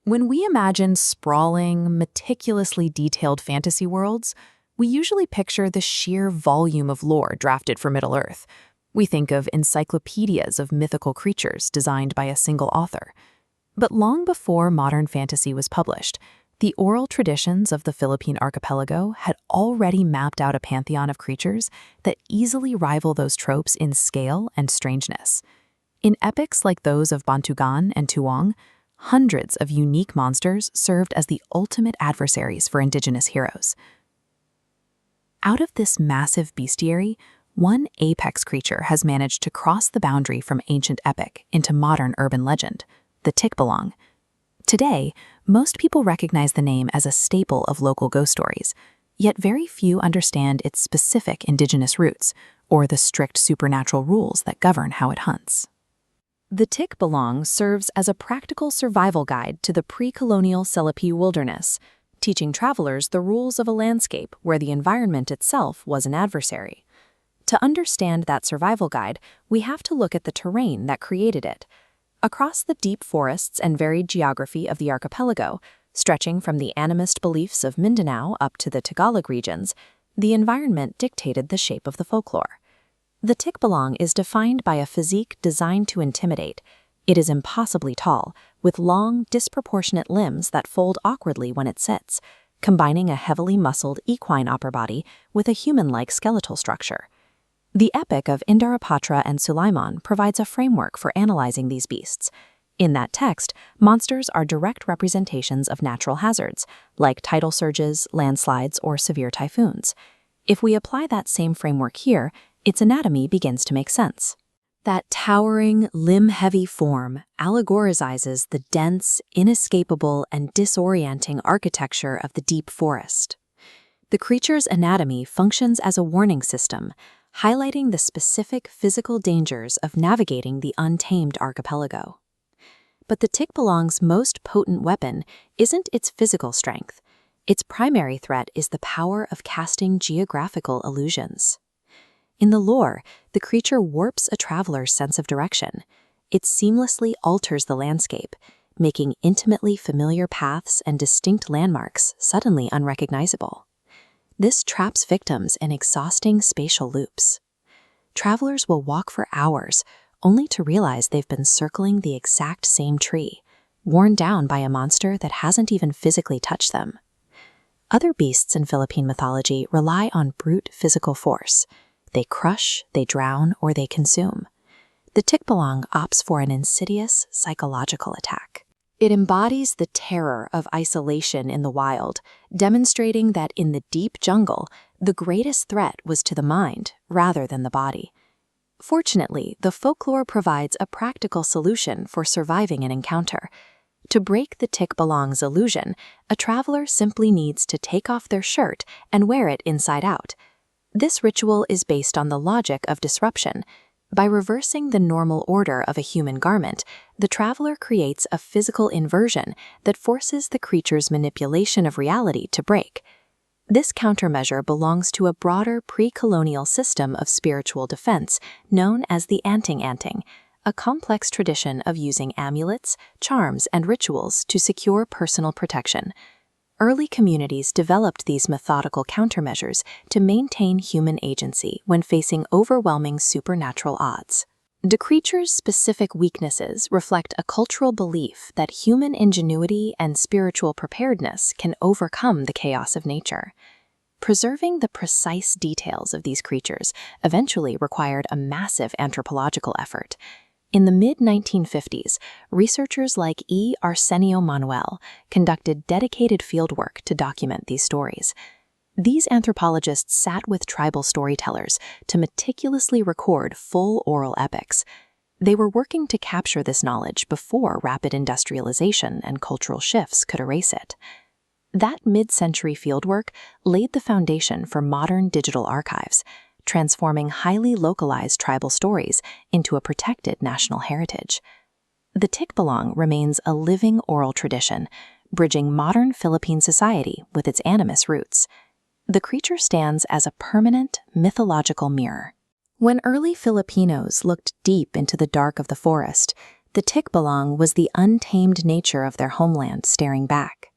When we imagine sprawling, meticulously detailed fantasy worlds, we usually picture the sheer volume of lore drafted for Middle-earth. We think of encyclopedias of mythical creatures designed by a single author. But long before modern fantasy was published, the oral traditions of the Philippine archipelago had already mapped out a pantheon of creatures that easily rival those tropes in scale and strangeness. In epics like those of Bantugan and Tulung, hundreds of unique monsters served as the ultimate adversaries for indigenous heroes. Out of this massive bestiary, one apex creature has managed to cross the boundary from ancient epic into modern urban legend, the Tikbalang. Today, most people recognize the name as a staple of local ghost stories, yet very few understand its specific indigenous roots or the strict supernatural rules that govern how it hunts. The Tikbalang serves as a practical survival guide to the pre-colonial Philippine wilderness, teaching travelers the rules of a landscape where the environment itself was an adversary. To understand that survival guide, we have to look at the terrain that created it. Across the deep forests and varied geography of the archipelago, stretching from the animist beliefs of Mindanao up to the Tagalog regions, the environment dictated the shape of the folklore. The Tikbalang is defined by a physique designed to intimidate. It is impossibly tall, with long, disproportionate limbs that fold awkwardly when it sits, combining a heavily muscled equine upper body with a human-like skeletal structure. The epic of Indarapatra and Sulaiman provides a framework for analyzing these beasts. In that text, monsters are direct representations of natural hazards, like tidal surges, landslides, or severe typhoons. If we apply that same framework here, its anatomy begins to make sense. That towering, limb-heavy form allegorizes the dense, inescapable, and disorienting architecture of the deep forest. The creature's anatomy functions as a warning system, highlighting the specific physical dangers of navigating the untamed archipelago. But the Tikbalang's most potent weapon isn't its physical strength. Its primary threat is the power of casting geographical illusions. In the lore, the creature warps a traveler's sense of direction. It seamlessly alters the landscape, making intimately familiar paths and distinct landmarks suddenly unrecognizable. This traps victims in exhausting spatial loops. Travelers will walk for hours, only to realize they've been circling the exact same tree, worn down by a monster that hasn't even physically touched them. Other beasts in Philippine mythology rely on brute physical force. They crush, they drown, or they consume. The Tikbalang opts for an insidious psychological attack. It embodies the terror of isolation in the wild, demonstrating that in the deep jungle, the greatest threat was to the mind rather than the body. Fortunately, the folklore provides a practical solution for surviving an encounter. To break the Tikbalang's illusion, a traveler simply needs to take off their shirt and wear it inside out. This ritual is based on the logic of disruption. By reversing the normal order of a human garment, the traveler creates a physical inversion that forces the creature's manipulation of reality to break. This countermeasure belongs to a broader pre-colonial system of spiritual defense known as the anting-anting, a complex tradition of using amulets, charms, and rituals to secure personal protection. Early communities developed these methodical countermeasures to maintain human agency when facing overwhelming supernatural odds. The creature's specific weaknesses reflect a cultural belief that human ingenuity and spiritual preparedness can overcome the chaos of nature. Preserving the precise details of these creatures eventually required a massive anthropological effort. In the mid-1950s, researchers like E. Arsenio Manuel conducted dedicated fieldwork to document these stories. These anthropologists sat with tribal storytellers to meticulously record full oral epics. They were working to capture this knowledge before rapid industrialization and cultural shifts could erase it. That mid-century fieldwork laid the foundation for modern digital archives, transforming highly localized tribal stories into a protected national heritage. The Tikbalang remains a living oral tradition, bridging modern Philippine society with its animist roots. The creature stands as a permanent mythological mirror. When early Filipinos looked deep into the dark of the forest, The Tikbalang was the untamed nature of their homeland staring back.